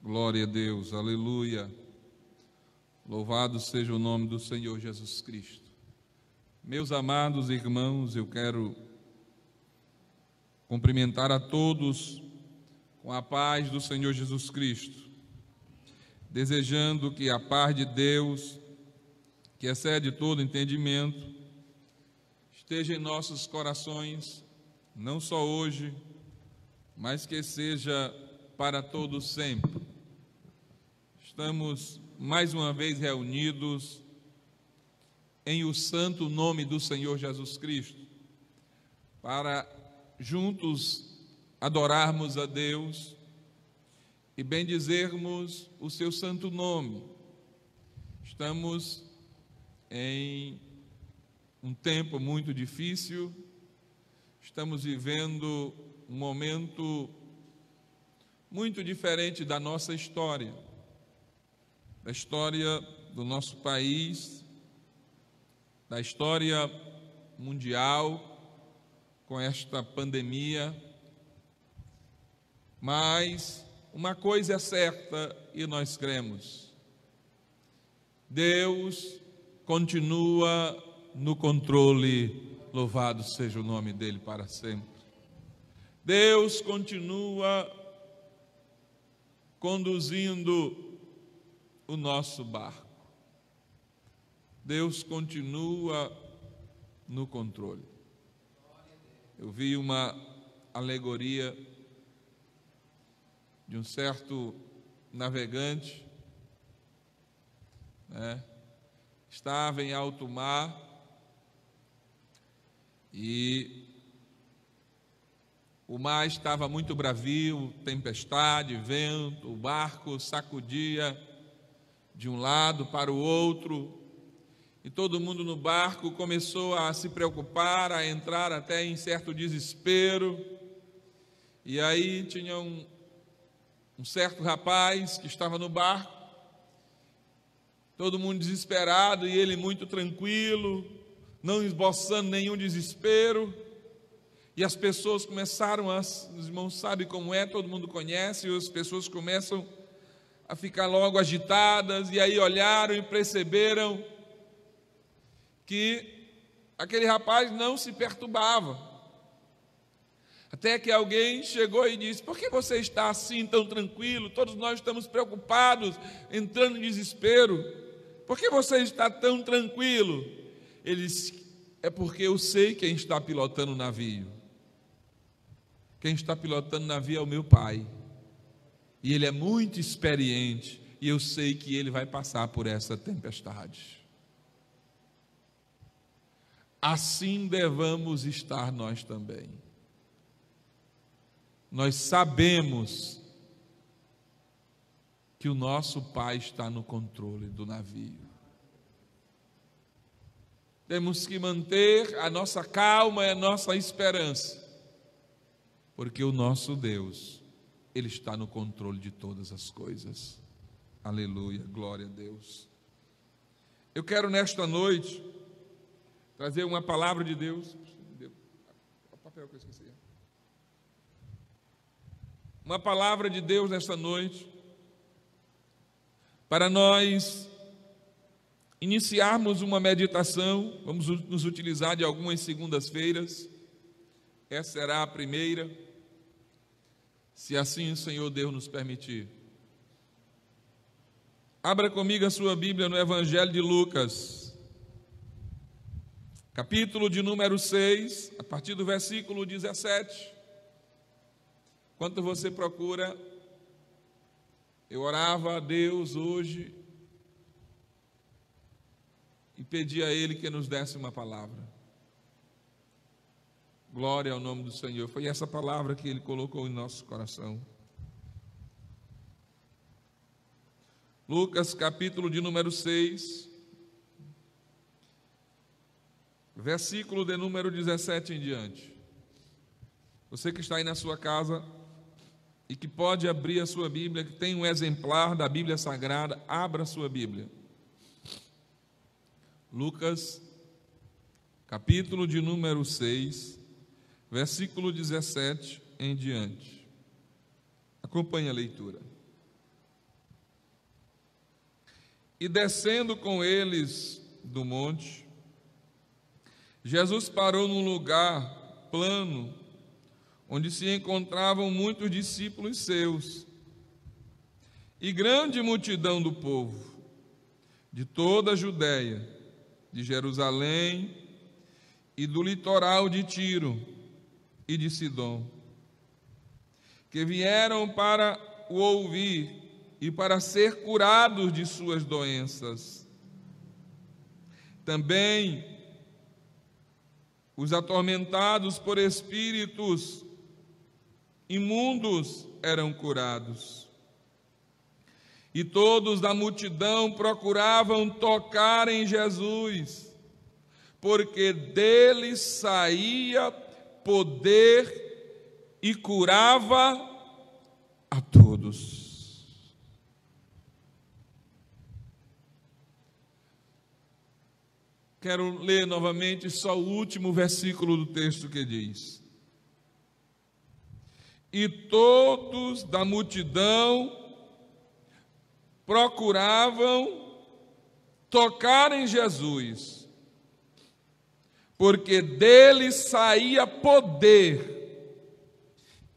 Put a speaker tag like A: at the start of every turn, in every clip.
A: Glória a Deus, aleluia. Louvado seja o nome do Senhor Jesus Cristo. Meus amados irmãos, eu quero cumprimentar a todos com a paz do Senhor Jesus Cristo, desejando que a paz de Deus, que excede todo entendimento, esteja em nossos corações, não só hoje, mas que seja para todos sempre. Estamos mais uma vez reunidos em o santo nome do Senhor Jesus Cristo, para juntos adorarmos a Deus e bendizermos o seu santo nome. Estamos em um tempo muito difícil, estamos vivendo um momento muito diferente da nossa história, da história do nosso país, da história mundial com esta pandemia. Mas uma coisa é certa e nós cremos: Deus continua no controle, louvado seja o nome dele para sempre. Deus continua conduzindo o nosso barco. Deus continua no controle. Eu vi uma alegoria de um certo navegante, estava em alto mar e o mar estava muito bravio, tempestade, vento, o barco sacudia de um lado para o outro, e todo mundo no barco começou a se preocupar, a entrar até em certo desespero. E aí tinha um certo rapaz que estava no barco, todo mundo desesperado e ele muito tranquilo, não esboçando nenhum desespero. E as pessoas começaram os irmãos sabem como é, todo mundo conhece, e as pessoas começam a ficar logo agitadas, e aí olharam e perceberam que aquele rapaz não se perturbava. Até que alguém chegou e disse: por que você está assim tão tranquilo? Todos nós estamos preocupados, entrando em desespero. Por que você está tão tranquilo? Ele disse: é porque eu sei quem está pilotando o navio. Quem está pilotando o navio é o meu pai, e ele é muito experiente, e eu sei que ele vai passar por essa tempestade. Assim devamos estar nós também. Nós sabemos que o nosso Pai está no controle do navio. Temos que manter a nossa calma e a nossa esperança, porque o nosso Deus, Ele está no controle de todas as coisas. Aleluia, glória a Deus. Eu quero nesta noite trazer uma palavra de Deus. O papel que eu esqueci. Uma palavra de Deus nesta noite, para nós iniciarmos uma meditação. Vamos nos utilizar de algumas segundas-feiras. Essa será a primeira, se assim o Senhor Deus nos permitir. Abra comigo a sua Bíblia no Evangelho de Lucas, capítulo de número 6, a partir do versículo 17. Enquanto você procura, eu orava a Deus hoje e pedi a Ele que nos desse uma palavra. Glória ao nome do Senhor. Foi essa palavra que Ele colocou em nosso coração. Lucas, capítulo de número 6, versículo de número 17 em diante. Você que está aí na sua casa e que pode abrir a sua Bíblia, que tem um exemplar da Bíblia Sagrada, abra a sua Bíblia. Lucas, capítulo de número 6, versículo 17 em diante. Acompanhe a leitura. E descendo com eles do monte, Jesus parou num lugar plano, onde se encontravam muitos discípulos seus, e grande multidão do povo, de toda a Judéia, de Jerusalém e do litoral de Tiro e de Sidom, que vieram para o ouvir e para ser curados de suas doenças. Também os atormentados por espíritos imundos eram curados. E todos da multidão procuravam tocar em Jesus, porque dele saía poder e curava a todos. Quero ler novamente só o último versículo do texto que diz: e todos da multidão procuravam tocar em Jesus, porque dele saía poder,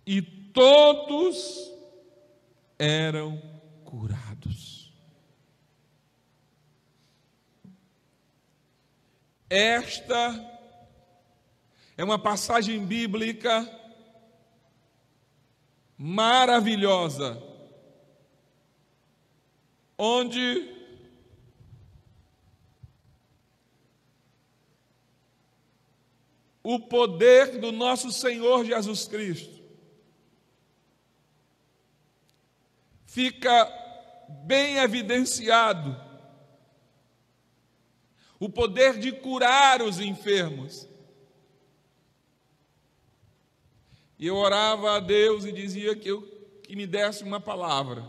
A: e todos eram curados. Esta é uma passagem bíblica maravilhosa, onde o poder do nosso Senhor Jesus Cristo fica bem evidenciado. O poder de curar os enfermos. E eu orava a Deus e dizia que me desse uma palavra.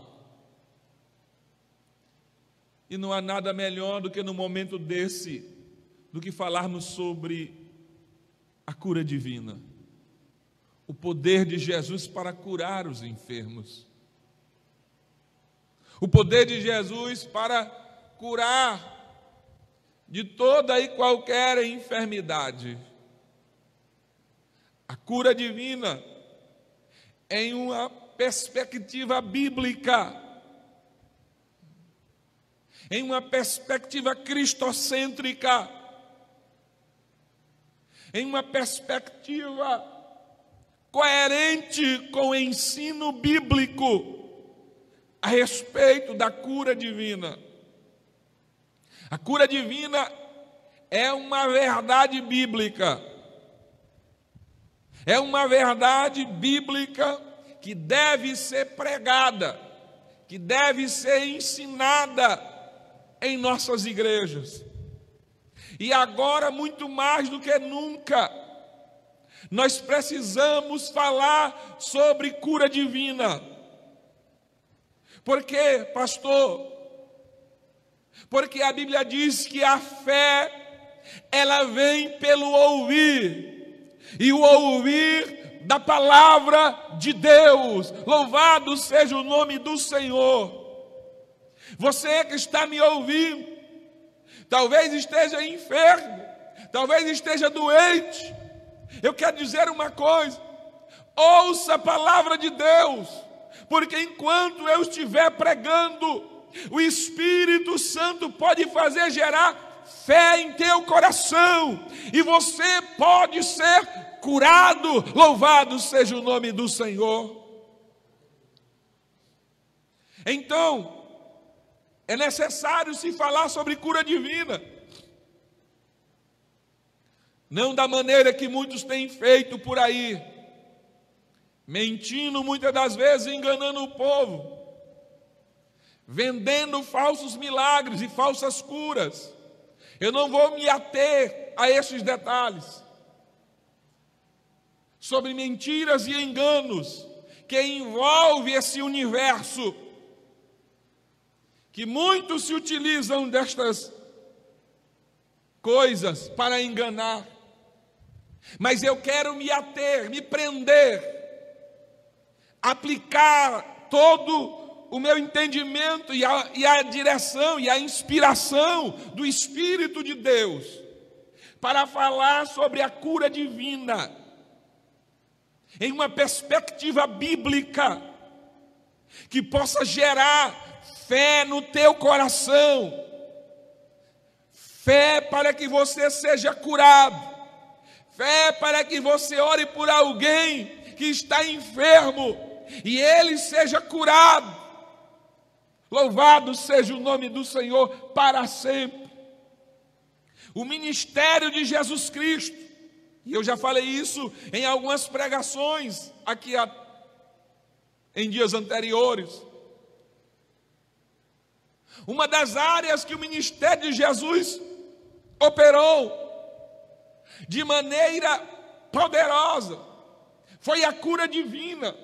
A: E não há nada melhor do que no momento desse, do que falarmos sobre a cura divina. O poder de Jesus para curar os enfermos. O poder de Jesus para curar de toda e qualquer enfermidade. A cura divina, em uma perspectiva bíblica, em uma perspectiva cristocêntrica, em uma perspectiva coerente com o ensino bíblico a respeito da cura divina. A cura divina é uma verdade bíblica. É uma verdade bíblica que deve ser pregada, que deve ser ensinada em nossas igrejas. E agora, muito mais do que nunca, nós precisamos falar sobre cura divina. Por quê, pastor? Porque a Bíblia diz que a fé, ela vem pelo ouvir, e o ouvir da palavra de Deus. Louvado seja o nome do Senhor. Você que está me ouvindo, talvez esteja enfermo, talvez esteja doente. Eu quero dizer uma coisa: ouça a palavra de Deus, porque enquanto eu estiver pregando, o Espírito Santo pode fazer gerar fé em teu coração, e você pode ser curado. Louvado seja o nome do Senhor. Então, é necessário se falar sobre cura divina, não da maneira que muitos têm feito por aí, mentindo muitas das vezes, enganando o povo, vendendo falsos milagres e falsas curas. Eu não vou me ater a esses detalhes sobre mentiras e enganos que envolve esse universo, que muitos se utilizam destas coisas para enganar. Mas eu quero me ater, me prender, aplicar todo o meu entendimento e a direção e a inspiração do Espírito de Deus para falar sobre a cura divina em uma perspectiva bíblica que possa gerar fé no teu coração, fé para que você seja curado, fé para que você ore por alguém que está enfermo e ele seja curado. Louvado seja o nome do Senhor para sempre. O ministério de Jesus Cristo, e eu já falei isso em algumas pregações aqui em dias anteriores. Uma das áreas que o ministério de Jesus operou de maneira poderosa foi a cura divina.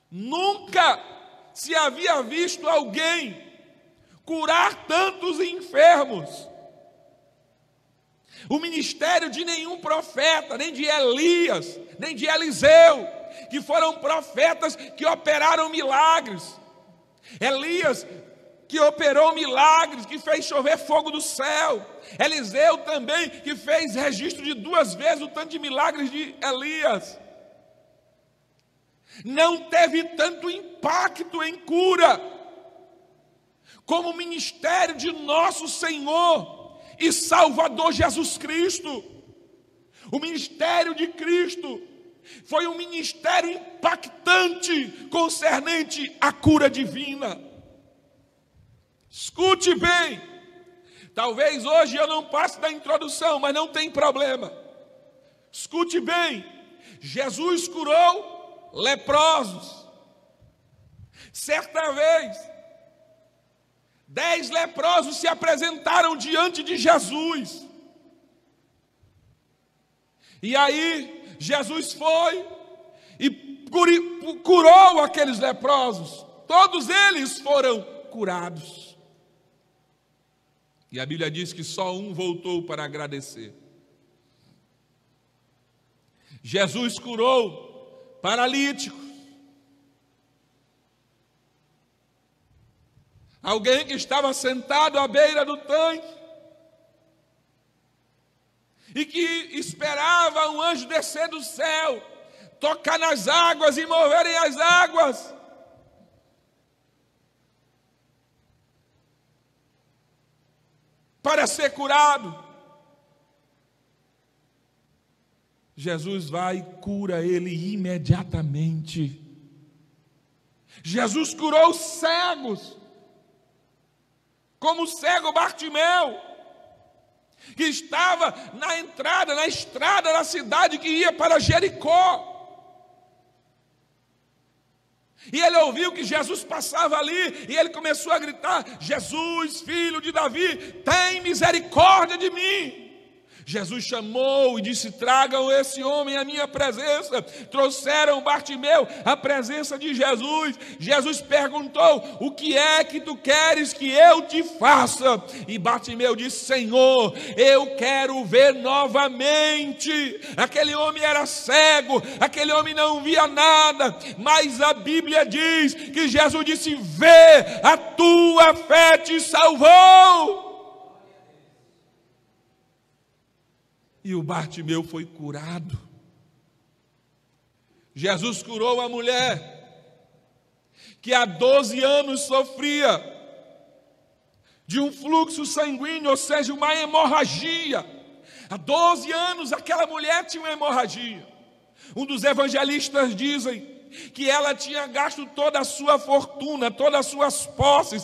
A: Nunca se havia visto alguém curar tantos enfermos. O ministério de nenhum profeta, nem de Elias, nem de Eliseu, que foram profetas que operaram milagres. Elias, que operou milagres, que fez chover fogo do céu. Eliseu também, que fez registro de 2 vezes o tanto de milagres de Elias. Não teve tanto impacto em cura como o ministério de nosso Senhor e Salvador Jesus Cristo. O ministério de Cristo foi um ministério impactante concernente à cura divina. Escute bem, talvez hoje eu não passe da introdução, mas não tem problema. Escute bem, Jesus curou leprosos. Certa vez, 10 leprosos se apresentaram diante de Jesus. E aí, Jesus foi e curou aqueles leprosos. Todos eles foram curados. E a Bíblia diz que só um voltou para agradecer. Jesus curou paralíticos. Alguém que estava sentado à beira do tanque e que esperava um anjo descer do céu, tocar nas águas e moverem as águas. Para ser curado. Jesus vai e cura ele imediatamente. Jesus curou os cegos, como o cego Bartimeu, que estava na estrada da cidade que ia para Jericó. E ele ouviu que Jesus passava ali, e ele começou a gritar: Jesus, filho de Davi, tem misericórdia de mim. Jesus chamou e disse: tragam esse homem à minha presença. Trouxeram Bartimeu à presença de Jesus. Jesus perguntou: o que é que tu queres que eu te faça? E Bartimeu disse: Senhor, eu quero ver novamente. Aquele homem era cego, aquele homem não via nada, mas a Bíblia diz que Jesus disse: vê, a tua fé te salvou. E o Bartimeu foi curado. Jesus curou a mulher que há 12 anos sofria de um fluxo sanguíneo, ou seja, uma hemorragia. Há 12 anos aquela mulher tinha uma hemorragia. Um dos evangelistas dizem que ela tinha gasto toda a sua fortuna, todas as suas posses,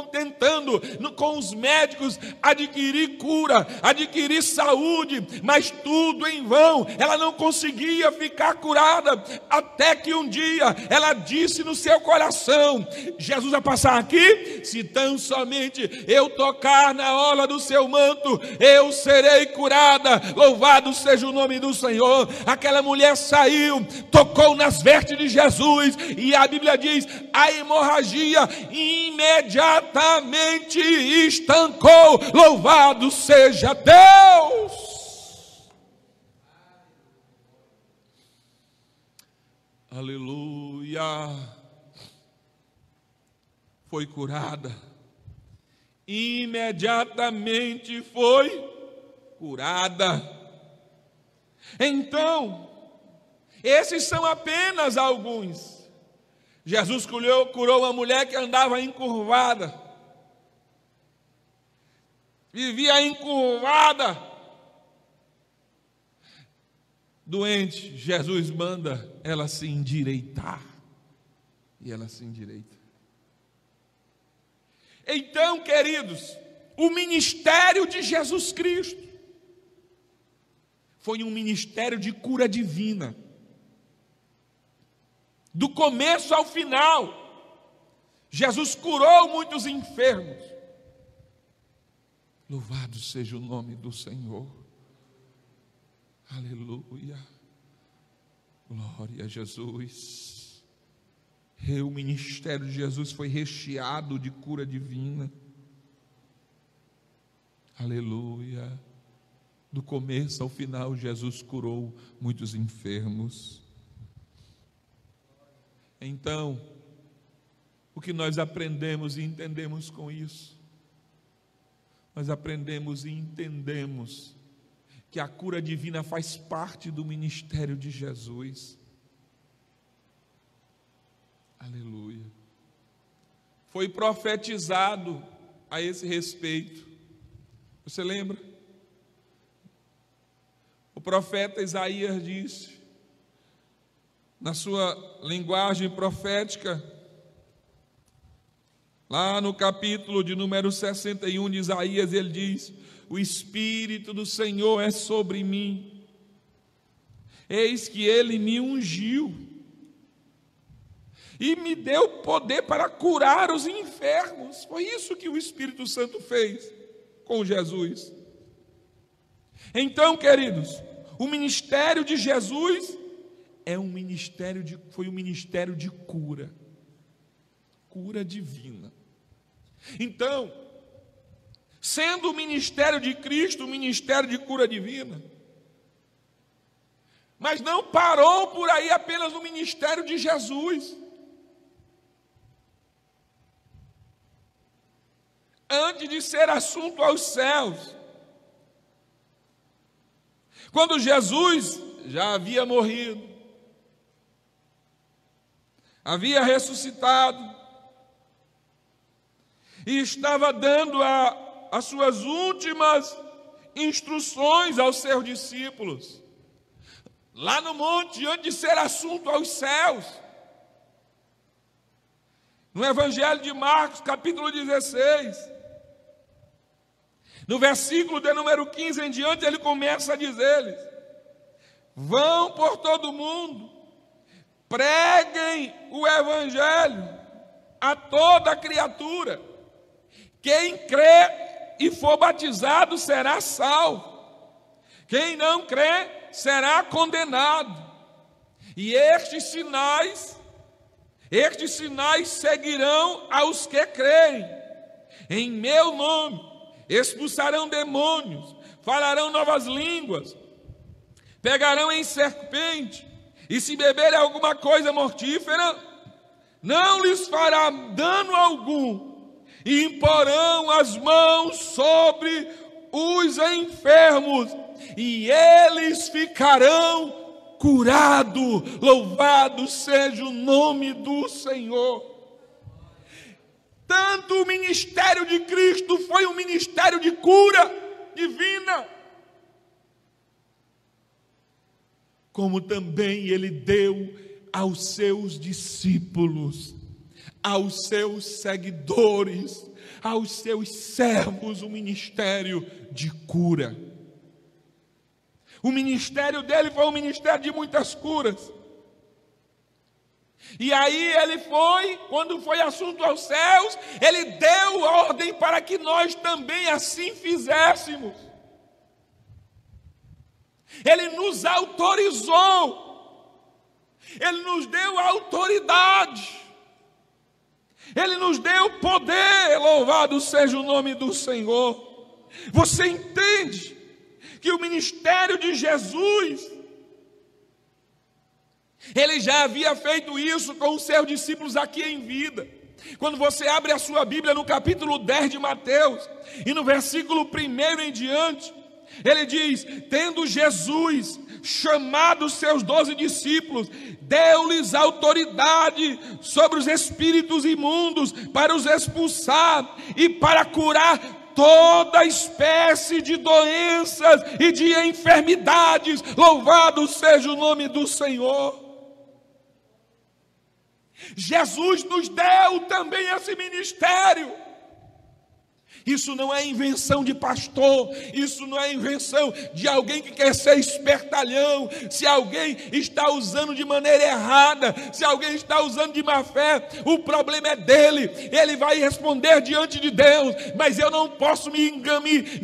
A: tentando com os médicos adquirir cura, adquirir saúde, mas tudo em vão. Ela não conseguia ficar curada, até que um dia ela disse no seu coração: Jesus vai passar aqui, se tão somente eu tocar na orla do seu manto, eu serei curada. Louvado seja o nome do Senhor. Aquela mulher saiu, tocou nas vestes de Jesus, e a Bíblia diz: a hemorragia imediatamente estancou. Louvado seja Deus. Aleluia. foi curada. Imediatamente foi curada. Então, esses são apenas alguns. Jesus curou uma mulher que andava encurvada, vivia encurvada, doente. Jesus manda ela se endireitar, e ela se endireita. Então, queridos, o ministério de Jesus Cristo foi um ministério de cura divina. Do começo ao final, Jesus curou muitos enfermos. Louvado seja o nome do Senhor. Aleluia. Glória a Jesus. O ministério de Jesus foi recheado de cura divina. Aleluia. Do começo ao final, Jesus curou muitos enfermos. Então, o que nós aprendemos e entendemos com isso? Nós aprendemos e entendemos que a cura divina faz parte do ministério de Jesus. Aleluia. Foi profetizado a esse respeito. Você lembra? O profeta Isaías disse, na sua linguagem profética, lá no capítulo de número 61 de Isaías, ele diz: o Espírito do Senhor é sobre mim, eis que ele me ungiu e me deu poder para curar os enfermos. Foi isso que o Espírito Santo fez com Jesus. Então, queridos, o ministério de Jesus foi um ministério de cura, cura divina. Então, sendo o ministério de Cristo um ministério de cura divina, mas não parou por aí apenas no ministério de Jesus. Antes de ser assunto aos céus, quando Jesus já havia morrido, havia ressuscitado e estava dando as suas últimas instruções aos seus discípulos, lá no monte, antes de ser assunto aos céus. No Evangelho de Marcos, capítulo 16, no versículo de número 15 em diante, ele começa a dizer-lhes: vão por todo o mundo, preguem o Evangelho a toda criatura. Quem crê e for batizado será salvo. Quem não crê será condenado. E estes sinais seguirão aos que creem. Em meu nome expulsarão demônios, falarão novas línguas, pegarão em serpente, e se beberem alguma coisa mortífera, não lhes fará dano algum, e imporão as mãos sobre os enfermos, e eles ficarão curados. Louvado seja o nome do Senhor. Tanto o ministério de Cristo foi um ministério de cura divina, como também ele deu aos seus discípulos, aos seus seguidores, aos seus servos, o ministério de cura. O ministério dele foi um ministério de muitas curas. E aí ele foi, quando foi assunto aos céus, ele deu ordem para que nós também assim fizéssemos. Ele nos autorizou, ele nos deu autoridade, ele nos deu poder. Louvado seja o nome do Senhor. Você entende que o ministério de Jesus, ele já havia feito isso com os seus discípulos aqui em vida. Quando você abre a sua Bíblia no capítulo 10 de Mateus, e no versículo 1 em diante, ele diz: tendo Jesus chamado os seus 12 discípulos, deu-lhes autoridade sobre os espíritos imundos para os expulsar e para curar toda espécie de doenças e de enfermidades. Louvado seja o nome do Senhor. Jesus nos deu também esse ministério. Isso não é invenção de pastor, isso não é invenção de alguém que quer ser espertalhão. Se alguém está usando de maneira errada, se alguém está usando de má fé, o problema é dele, ele vai responder diante de Deus. Mas eu não posso me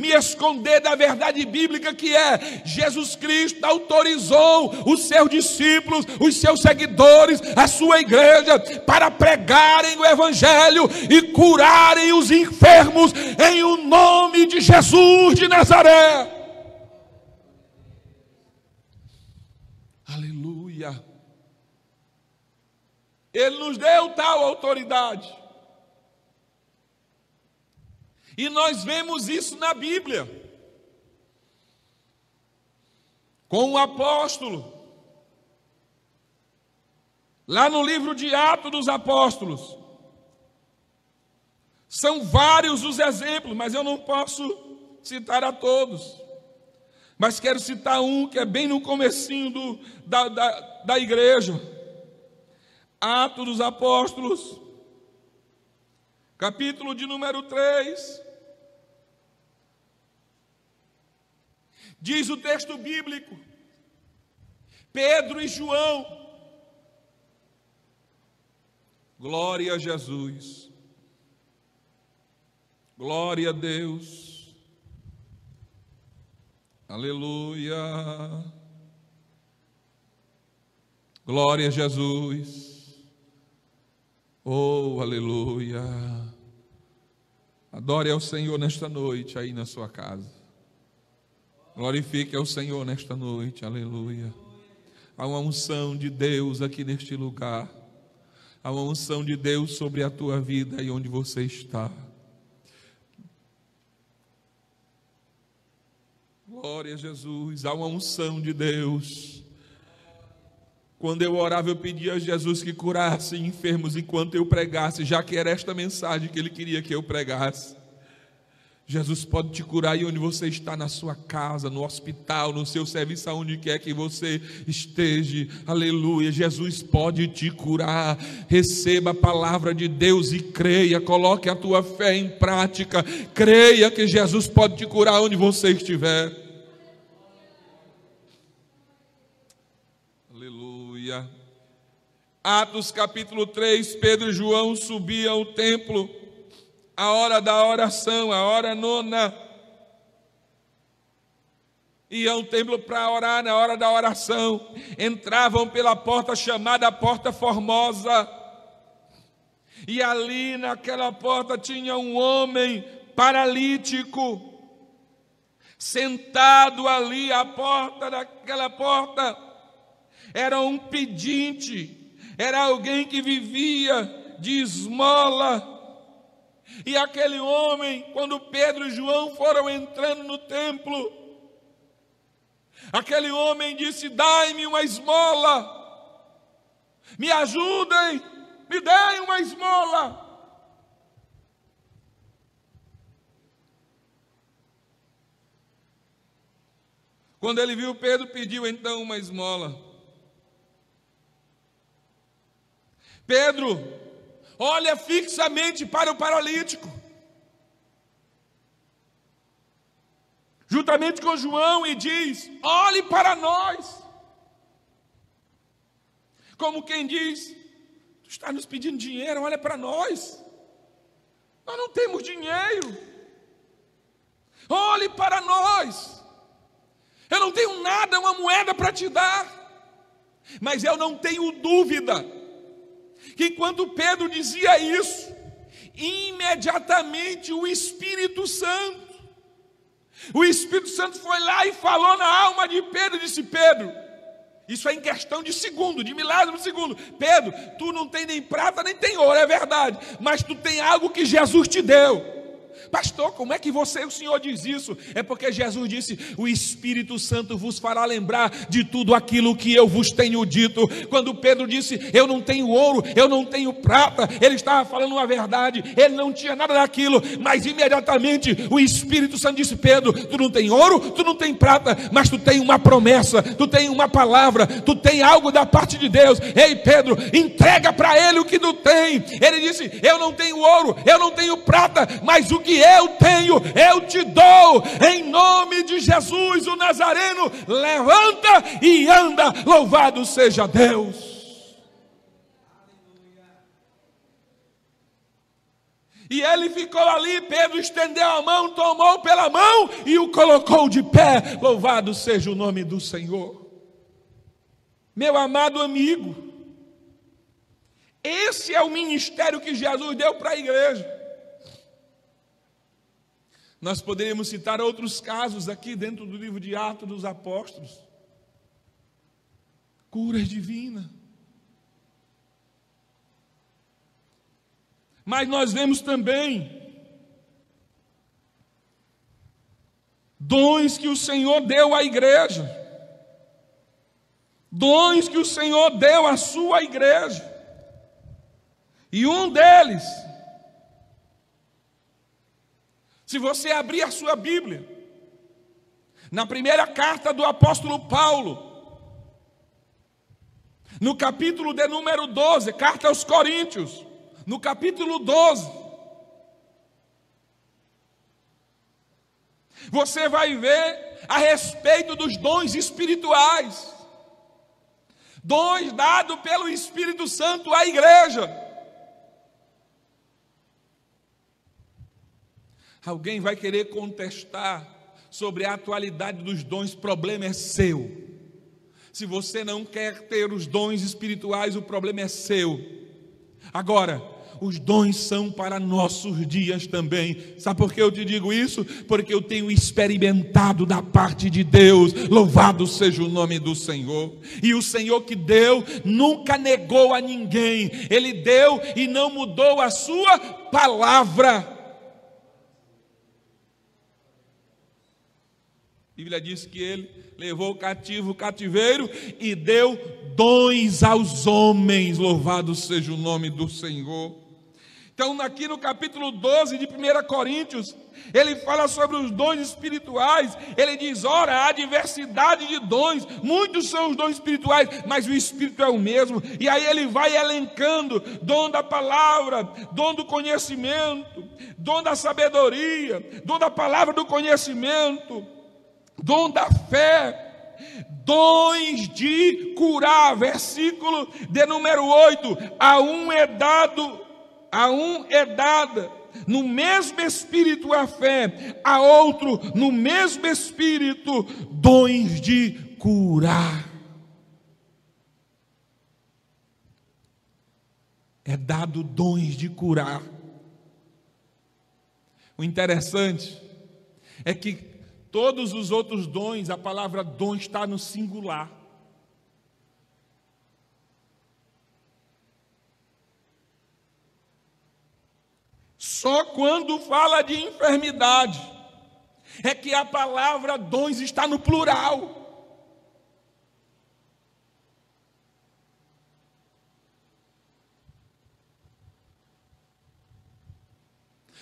A: esconder da verdade bíblica, que é: Jesus Cristo autorizou os seus discípulos, os seus seguidores, a sua igreja, para pregarem o evangelho e curarem os enfermos em o nome de Jesus de Nazaré. Aleluia. Ele nos deu tal autoridade. E nós vemos isso na Bíblia. Com o apóstolo. Lá no livro de Atos dos Apóstolos. São vários os exemplos, mas eu não posso citar a todos. Mas quero citar um que é bem no comecinho da igreja. Atos dos Apóstolos, capítulo de número 3. Diz o texto bíblico: Pedro e João. Glória a Jesus. Glória a Deus, aleluia, glória a Jesus, oh, aleluia. Adore ao Senhor nesta noite aí na sua casa, glorifique ao Senhor nesta noite, aleluia. Há uma unção de Deus aqui neste lugar, há uma unção de Deus sobre a tua vida aí onde você está. Glória a Jesus, há uma unção de Deus. Quando eu orava, eu pedia a Jesus que curasse enfermos enquanto eu pregasse, já que era esta mensagem que Ele queria que eu pregasse. Jesus pode te curar aí onde você está, na sua casa, no hospital, no seu serviço, aonde quer que você esteja, aleluia. Jesus pode te curar. Receba a palavra de Deus e creia, coloque a tua fé em prática, creia que Jesus pode te curar onde você estiver. Aleluia. Atos capítulo 3, Pedro e João subiam ao templo, a hora da oração, a hora nona. Iam ao templo para orar na hora da oração. Entravam pela porta chamada Porta Formosa. E ali naquela porta tinha um homem paralítico, sentado ali à porta daquela porta. Era um pedinte, era alguém que vivia de esmola. E aquele homem, quando Pedro e João foram entrando no templo, aquele homem disse: dai-me uma esmola, me ajudem, me deem uma esmola. Quando ele viu Pedro, pediu então uma esmola. Pedro olha fixamente para o paralítico, juntamente com João, e diz: olhe para nós. Como quem diz: tu está nos pedindo dinheiro, olha para nós. Nós não temos dinheiro. Olhe para nós. Eu não tenho nada, uma moeda para te dar. Mas eu não tenho dúvida que enquanto Pedro dizia isso, imediatamente o Espírito Santo foi lá e falou na alma de Pedro e disse: Pedro, Isso é em questão de segundo, de milagre de segundo. Pedro, tu não tem nem prata nem tem ouro, é verdade, mas tu tem algo que Jesus te deu. Pastor, como é que o Senhor diz isso? É porque Jesus disse: o Espírito Santo vos fará lembrar de tudo aquilo que eu vos tenho dito. Quando Pedro disse: eu não tenho ouro, eu não tenho prata, ele estava falando uma verdade, ele não tinha nada daquilo, mas imediatamente o Espírito Santo disse: Pedro, tu não tem ouro, tu não tem prata, mas tu tem uma promessa, tu tem uma palavra, tu tem algo da parte de Deus. Ei Pedro, entrega para ele o que tu tem. Ele disse: eu não tenho ouro, eu não tenho prata, mas o que eu tenho, eu te dou, em nome de Jesus o Nazareno. Levanta e anda, louvado seja Deus. E ele ficou ali, Pedro estendeu a mão, tomou pela mão e o colocou de pé. Louvado seja o nome do Senhor. Meu amado amigo, esse é o ministério que Jesus deu para a igreja. Nós poderíamos citar outros casos aqui dentro do livro de Atos dos Apóstolos. Curas divinas. Mas nós vemos também dons que o Senhor deu à igreja. Dons que o Senhor deu à sua igreja. E um deles, se você abrir a sua Bíblia, na primeira carta do apóstolo Paulo, no capítulo de número 12, carta aos Coríntios, no capítulo 12, você vai ver a respeito dos dons espirituais, dons dados pelo Espírito Santo à igreja. Alguém vai querer contestar sobre a atualidade dos dons, problema é seu. Se você não quer ter os dons espirituais, o problema é seu. Agora, os dons são para nossos dias também. Sabe por que eu te digo isso? Porque eu tenho experimentado da parte de Deus. Louvado seja o nome do Senhor. E o Senhor que deu, nunca negou a ninguém. Ele deu e não mudou a sua palavra. A Bíblia diz que ele levou o cativo o cativeiro e deu dons aos homens. Louvado seja o nome do Senhor. Então aqui no capítulo 12 de 1 Coríntios, ele fala sobre os dons espirituais. Ele diz: ora, há diversidade de dons, muitos são os dons espirituais, mas o Espírito é o mesmo. E aí ele vai elencando: dom da palavra, dom do conhecimento, dom da sabedoria, dom da palavra do conhecimento, dom da fé, dons de curar. Versículo de número 8: a um é dada no mesmo Espírito a fé, a outro no mesmo Espírito dons de curar. É dado dons de curar. O interessante é que todos os outros dons, a palavra dom está no singular. Só quando fala de enfermidade é que a palavra dons está no plural.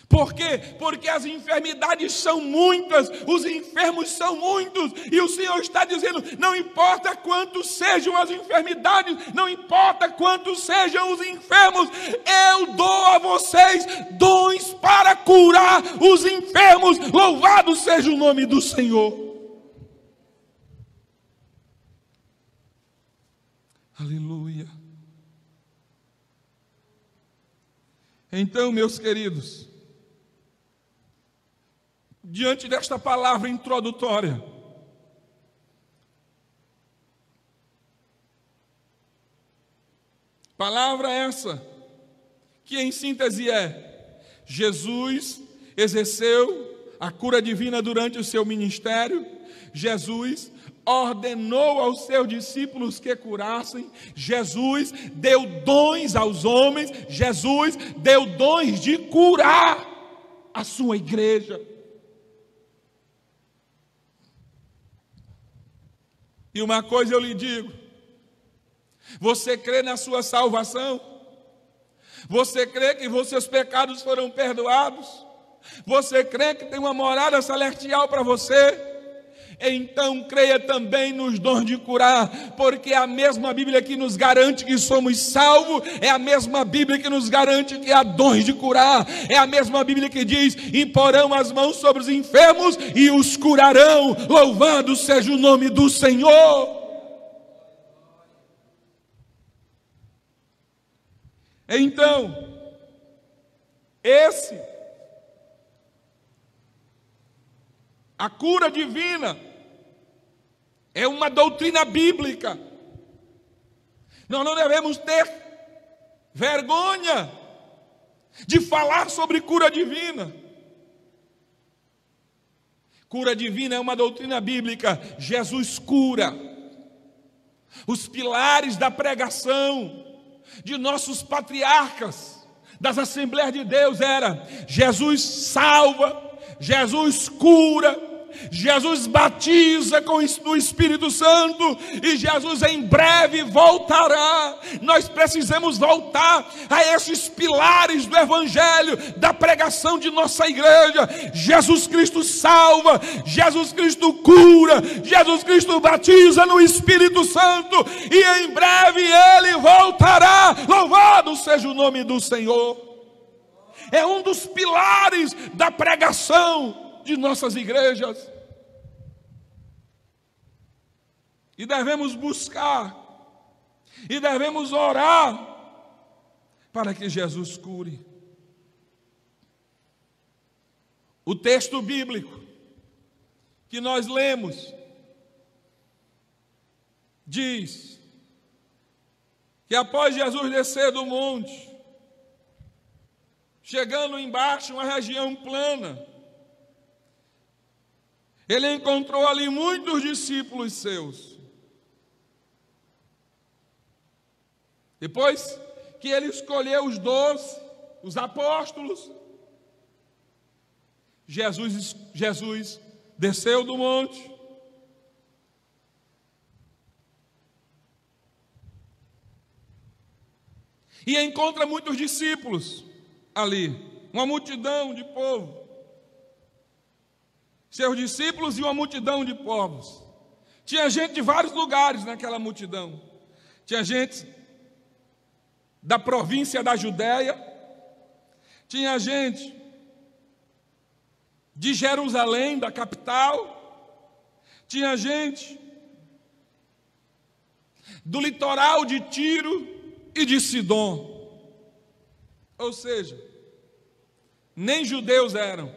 A: Por quê? Porque as enfermidades são muitas, os enfermos são muitos, e o Senhor está dizendo: não importa quantos sejam as enfermidades, não importa quantos sejam os enfermos, eu dou a vocês dons para curar os enfermos. Louvado seja o nome do Senhor. Aleluia. Então, meus queridos, diante desta palavra introdutória, palavra essa, que em síntese é: Jesus exerceu a cura divina durante o seu ministério, Jesus ordenou aos seus discípulos que curassem, Jesus deu dons aos homens, Jesus deu dons de curar a sua igreja. E uma coisa eu lhe digo: você crê na sua salvação? Você crê que os seus pecados foram perdoados? Você crê que tem uma morada celestial para você? Então creia também nos dons de curar, porque é a mesma Bíblia que nos garante que somos salvos, é a mesma Bíblia que nos garante que há dons de curar, é a mesma Bíblia que diz: imporão as mãos sobre os enfermos e os curarão. Louvado seja o nome do Senhor. Então, a cura divina é uma doutrina bíblica. Nós não devemos ter vergonha de falar sobre cura divina. Cura divina é uma doutrina bíblica. Jesus cura. Os pilares da pregação de nossos patriarcas das Assembleias de Deus era: Jesus salva, Jesus cura, Jesus batiza com o Espírito Santo e Jesus em breve voltará. Nós precisamos voltar a esses pilares do Evangelho, da pregação de nossa igreja. Jesus Cristo salva, Jesus Cristo cura, Jesus Cristo batiza no Espírito Santo e em breve Ele voltará. Louvado seja o nome do Senhor. É um dos pilares da pregação de nossas igrejas. E devemos buscar, e devemos orar para que Jesus cure. O texto bíblico que nós lemos diz que após Jesus descer do monte, chegando embaixo, uma região plana, ele encontrou ali muitos discípulos seus. Depois que ele escolheu os 12, os apóstolos, Jesus desceu do monte. E encontra muitos discípulos ali, uma multidão de povo. Seus discípulos e uma multidão de povos. Tinha gente de vários lugares naquela multidão. Tinha gente da província da Judéia, tinha gente de Jerusalém, da capital, tinha gente do litoral de Tiro e de Sidom. Ou seja, nem judeus eram,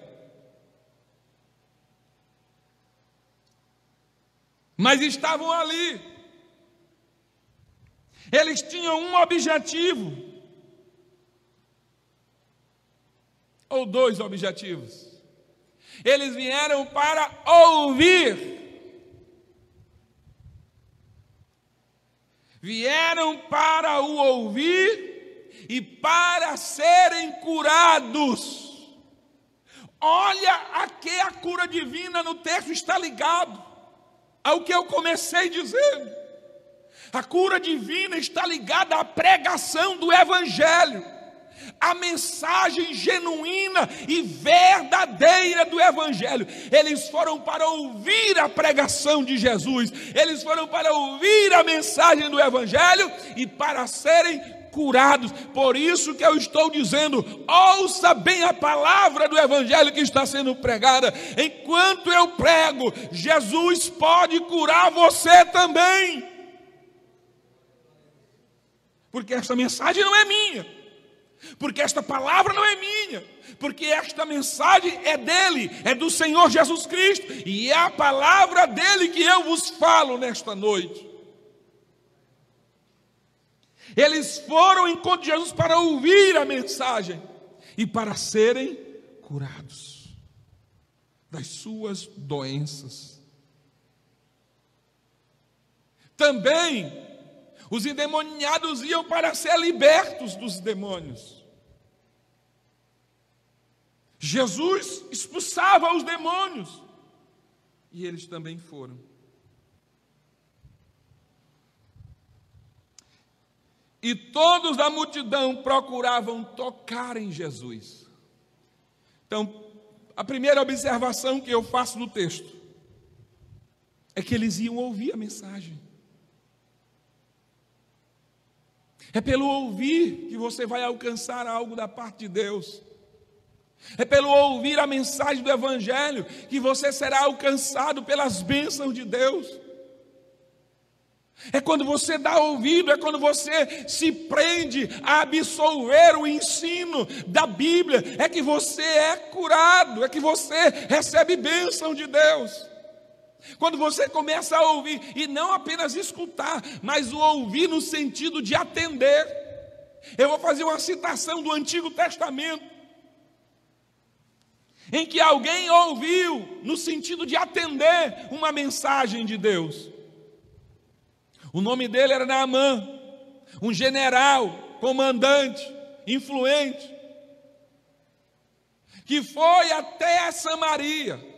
A: mas estavam ali. Eles tinham um objetivo, ou dois objetivos. Eles vieram para ouvir, vieram para o ouvir e para serem curados. Olha a que a cura divina no texto está ligado ao que eu comecei dizendo. A cura divina está ligada à pregação do Evangelho, a mensagem genuína e verdadeira do Evangelho. Eles foram para ouvir a pregação de Jesus, eles foram para ouvir a mensagem do Evangelho e para serem curados. Por isso que eu estou dizendo: ouça bem a palavra do Evangelho que está sendo pregada. Enquanto eu prego, Jesus pode curar você também. Porque esta mensagem não é minha, porque esta palavra não é minha, porque esta mensagem é dele, é do Senhor Jesus Cristo, e é a palavra dele que eu vos falo nesta noite. Eles foram ao encontro de Jesus para ouvir a mensagem e para serem curados. das suas doenças. Também os endemoniados iam para ser libertos dos demônios. Jesus expulsava os demônios e eles também foram. E todos da multidão procuravam tocar em Jesus. Então, a primeira observação que eu faço no texto é que eles iam ouvir a mensagem. É pelo ouvir que você vai alcançar algo da parte de Deus. É pelo ouvir a mensagem do Evangelho que você será alcançado pelas bênçãos de Deus. É quando você dá ouvido, é quando você se prende a absolver o ensino da Bíblia, é que você é curado, é que você recebe bênção de Deus. Quando você começa a ouvir, e não apenas escutar, mas o ouvir no sentido de atender. Eu vou fazer uma citação do Antigo Testamento, em que alguém ouviu no sentido de atender uma mensagem de Deus. O nome dele era Naamã, um general, comandante, influente, que foi até Samaria,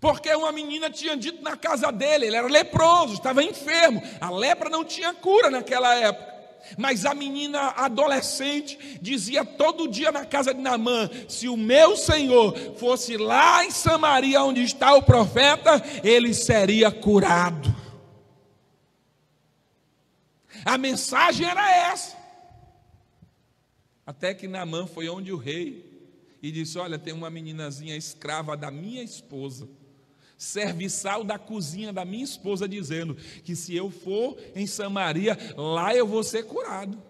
A: porque uma menina tinha dito na casa dele, ele era leproso, estava enfermo, a lepra não tinha cura naquela época, mas a menina adolescente dizia todo dia na casa de Naamã: se o meu Senhor fosse lá em Samaria onde está o profeta, ele seria curado. A mensagem era essa. Até que Naamã foi onde o rei e disse: olha, tem uma meninazinha escrava da minha esposa, serviçal da cozinha da minha esposa, dizendo que se eu for em Samaria, lá eu vou ser curado.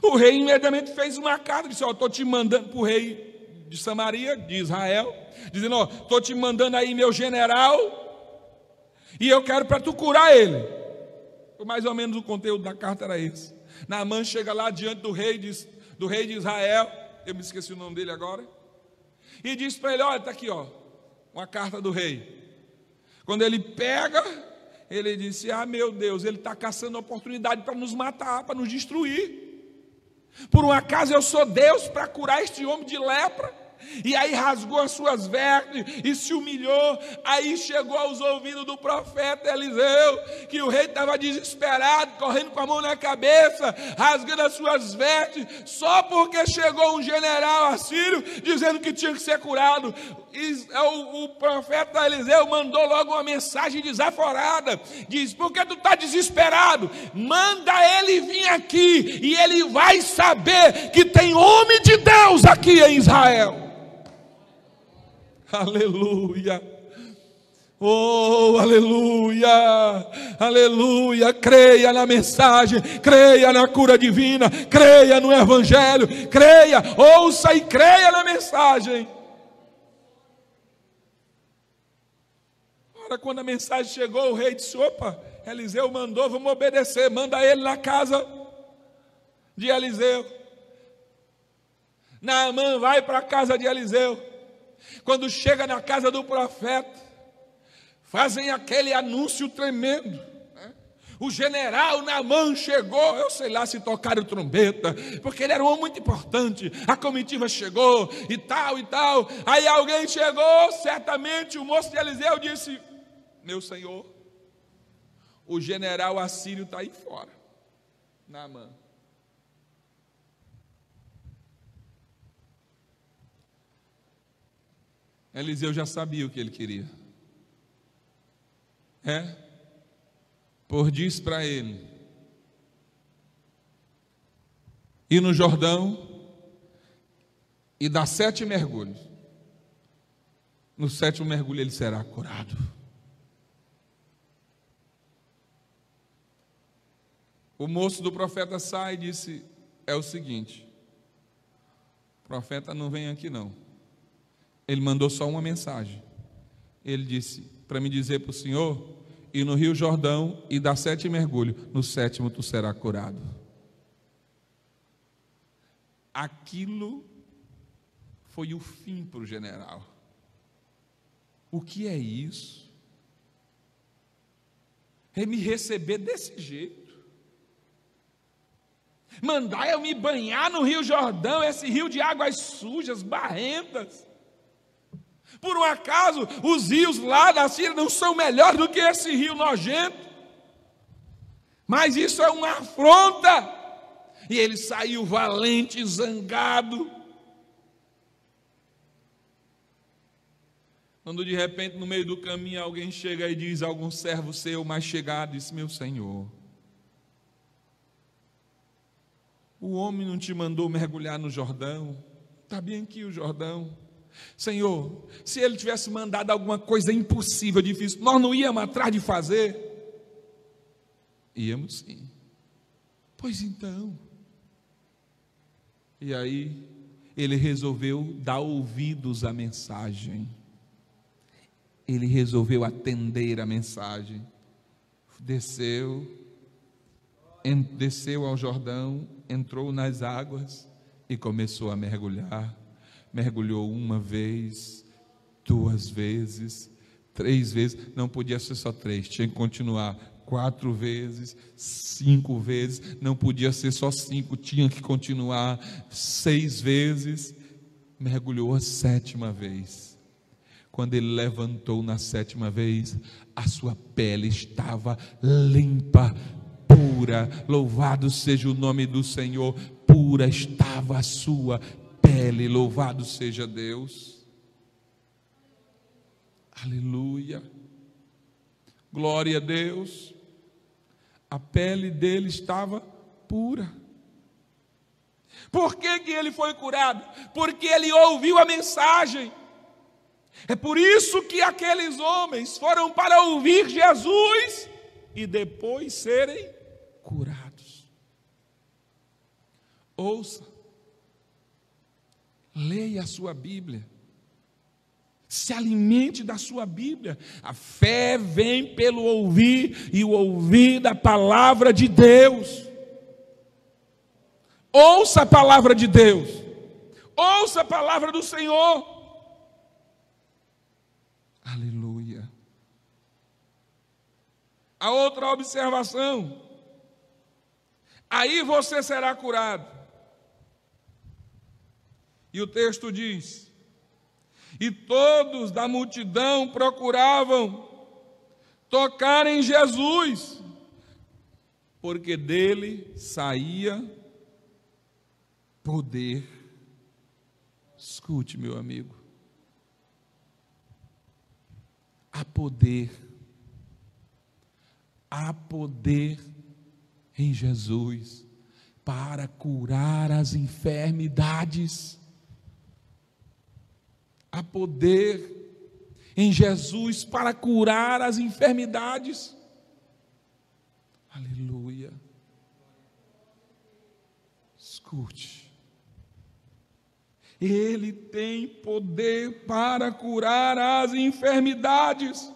A: O rei imediatamente fez uma carta, disse: estou te mandando para o rei de Samaria, de Israel, dizendo: estou te mandando aí meu general, e eu quero para tu curar ele. Mais ou menos o conteúdo da carta era esse. Naamã chega lá diante do rei de Israel, eu me esqueci o nome dele agora, e diz para ele: olha, está aqui, uma carta do rei. Quando ele pega, ele disse: meu Deus, ele está caçando oportunidade para nos matar, para nos destruir. Por um acaso eu sou Deus para curar este homem de lepra? E aí rasgou as suas vestes e se humilhou. Aí chegou aos ouvidos do profeta Eliseu que o rei estava desesperado, correndo com a mão na cabeça, rasgando as suas vestes, só porque chegou um general assírio dizendo que tinha que ser curado. O profeta Eliseu mandou logo uma mensagem desaforada, diz: por que tu está desesperado? Manda ele vir aqui e ele vai saber que tem homem de Deus aqui em Israel. Aleluia, oh aleluia, aleluia. Creia na mensagem, creia na cura divina, creia no Evangelho, creia, ouça e creia na mensagem. Ora, quando a mensagem chegou, o rei disse: opa, Eliseu mandou, vamos obedecer, manda ele na casa de Eliseu. Naamã vai para a casa de Eliseu. Quando chega na casa do profeta, fazem aquele anúncio tremendo, né? O general Naamã chegou, eu sei lá se tocaram trombeta, porque ele era um homem muito importante, a comitiva chegou e tal e tal. Aí alguém chegou, certamente o moço de Eliseu disse: meu senhor, o general assírio está aí fora. Naamã. Eliseu já sabia o que ele queria. Por diz para ele: ir no Jordão e dar 7 mergulhos. No 7º mergulho ele será curado. O moço do profeta sai e disse: é o seguinte, o profeta não vem aqui não. Ele mandou só uma mensagem. Ele disse para me dizer para o senhor ir no Rio Jordão e dar 7 mergulhos. No 7º tu será curado. Aquilo foi o fim para o general. O que é isso? É me receber desse jeito. Mandar eu me banhar no Rio Jordão, esse rio de águas sujas, barrentas. Por um acaso, os rios lá da Síria não são melhores do que esse rio nojento? Mas isso é uma afronta. E ele saiu valente, zangado. Quando de repente no meio do caminho alguém chega e diz a algum servo seu mais chegado, diz: meu Senhor, o homem não te mandou mergulhar no Jordão? Está bem aqui o Jordão. Senhor, se ele tivesse mandado alguma coisa impossível, difícil, nós não íamos atrás de fazer? Íamos sim. Pois então. E aí ele resolveu dar ouvidos à mensagem. Ele resolveu atender a mensagem. Desceu ao Jordão, entrou nas águas e começou a mergulhar. Mergulhou uma vez, 2 vezes, 3 vezes. Não podia ser só 3, tinha que continuar. 4 vezes, 5 vezes. Não podia ser só 5, tinha que continuar. 6 vezes. Mergulhou a 7ª vez. Quando ele levantou na 7ª vez, a sua pele estava limpa, pura. Louvado seja o nome do Senhor. Pura estava a sua pele. Louvado seja Deus. Aleluia. Glória a Deus. A pele dele estava pura. Por que ele foi curado? Porque ele ouviu a mensagem. É por isso que aqueles homens foram para ouvir Jesus e depois serem curados. Ouça, leia a sua Bíblia, se alimente da sua Bíblia. A fé vem pelo ouvir e o ouvir da palavra de Deus. Ouça a palavra de Deus, ouça a palavra do Senhor. Aleluia. A outra observação: aí você será curado. E o texto diz: e todos da multidão procuravam tocar em Jesus, porque dele saía poder. Escute, meu amigo, há poder em Jesus para curar as enfermidades. Há poder em Jesus para curar as enfermidades. Aleluia. Escute. Ele tem poder para curar as enfermidades.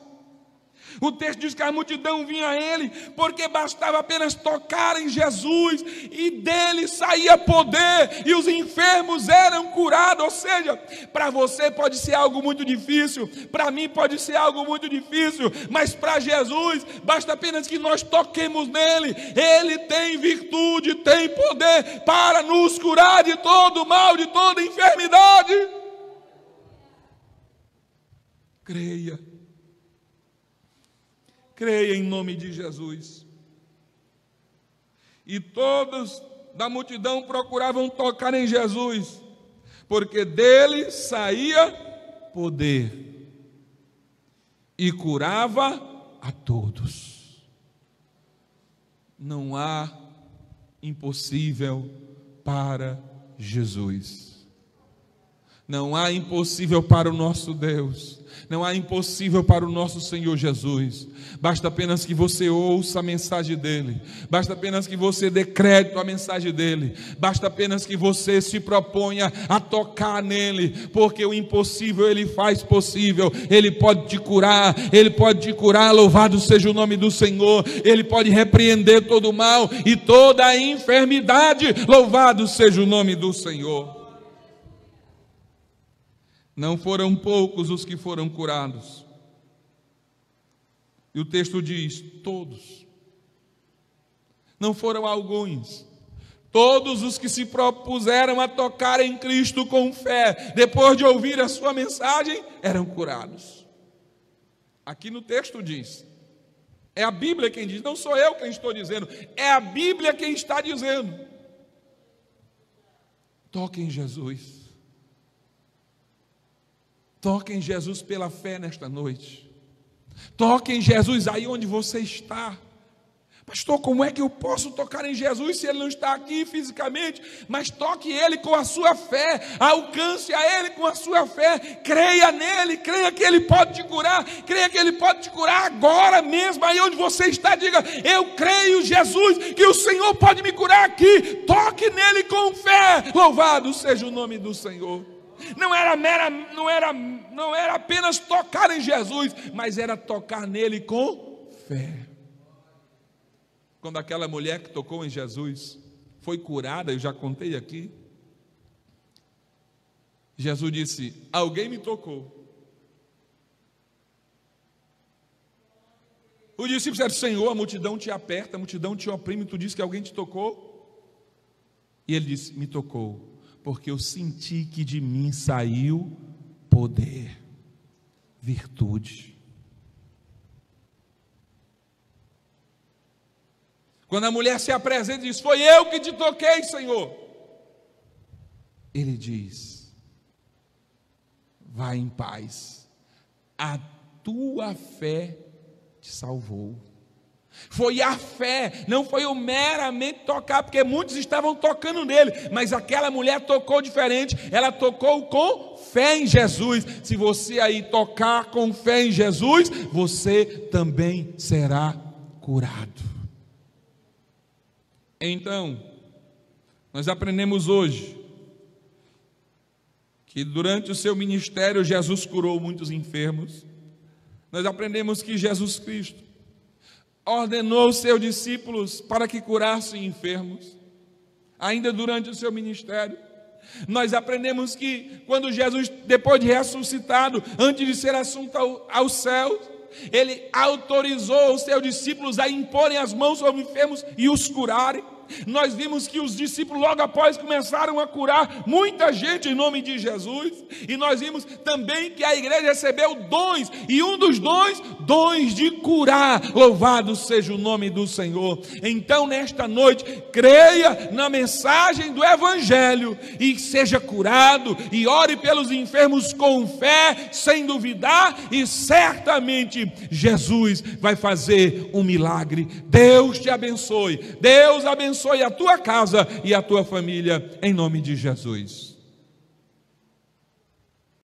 A: O texto diz que a multidão vinha a ele, porque bastava apenas tocar em Jesus, e dele saía poder, e os enfermos eram curados. Ou seja, para você pode ser algo muito difícil, para mim pode ser algo muito difícil, mas para Jesus, basta apenas que nós toquemos nele. Ele tem virtude, tem poder para nos curar de todo mal, de toda enfermidade. Creia. Creia em nome de Jesus. E todos da multidão procuravam tocar em Jesus, porque dele saía poder e curava a todos. Não há impossível para Jesus. Não há impossível para o nosso Deus. Não há impossível para o nosso Senhor Jesus. Basta apenas que você ouça a mensagem dele. Basta apenas que você dê crédito à mensagem dele. Basta apenas que você se proponha a tocar nele, porque o impossível ele faz possível. Ele pode te curar, ele pode te curar. Louvado seja o nome do Senhor. Ele pode repreender todo o mal e toda a enfermidade. Louvado seja o nome do Senhor. Não foram poucos os que foram curados. E o texto diz: todos. Não foram alguns. Todos os que se propuseram a tocar em Cristo com fé, depois de ouvir a sua mensagem, eram curados. Aqui no texto diz, é a Bíblia quem diz, não sou eu quem estou dizendo, é a Bíblia quem está dizendo. Toque em Jesus. Toque em Jesus pela fé nesta noite. Toque em Jesus aí onde você está. Pastor, como é que eu posso tocar em Jesus se Ele não está aqui fisicamente? Mas toque Ele com a sua fé, alcance a Ele com a sua fé, creia nele, creia que Ele pode te curar, creia que Ele pode te curar agora mesmo, aí onde você está, diga: eu creio, Jesus, que o Senhor pode me curar aqui, toque nele com fé, louvado seja o nome do Senhor. Não era apenas tocar em Jesus, mas era tocar nele com fé. Quando aquela mulher que tocou em Jesus foi curada, eu já contei aqui, Jesus disse: alguém me tocou. Os discípulos disseram: Senhor, a multidão te aperta, a multidão te oprime, tu disse que alguém te tocou? E ele disse: me tocou, porque eu senti que de mim saiu poder, virtude. Quando a mulher se apresenta e diz: foi eu que te toquei, Senhor, ele diz: vai em paz, a tua fé te salvou. Foi a fé, não foi o meramente tocar, porque muitos estavam tocando nele, mas aquela mulher tocou diferente, ela tocou com fé em Jesus. Se você aí tocar com fé em Jesus, você também será curado. Então, nós aprendemos hoje que durante o seu ministério Jesus curou muitos enfermos. Nós aprendemos que Jesus Cristo ordenou os seus discípulos para que curassem enfermos, ainda durante o seu ministério. Nós aprendemos que quando Jesus, depois de ressuscitado, antes de ser assunto aos céus, ele autorizou os seus discípulos a imporem as mãos sobre enfermos e os curarem. Nós vimos que os discípulos logo após começaram a curar muita gente em nome de Jesus. E nós vimos também que a igreja recebeu dons, e um dos dons de curar. Louvado seja o nome do Senhor. Então nesta noite, creia na mensagem do Evangelho e seja curado, e ore pelos enfermos com fé, sem duvidar, e certamente Jesus vai fazer um milagre. Deus te abençoe. Deus abençoe a tua casa e a tua família, em nome de Jesus.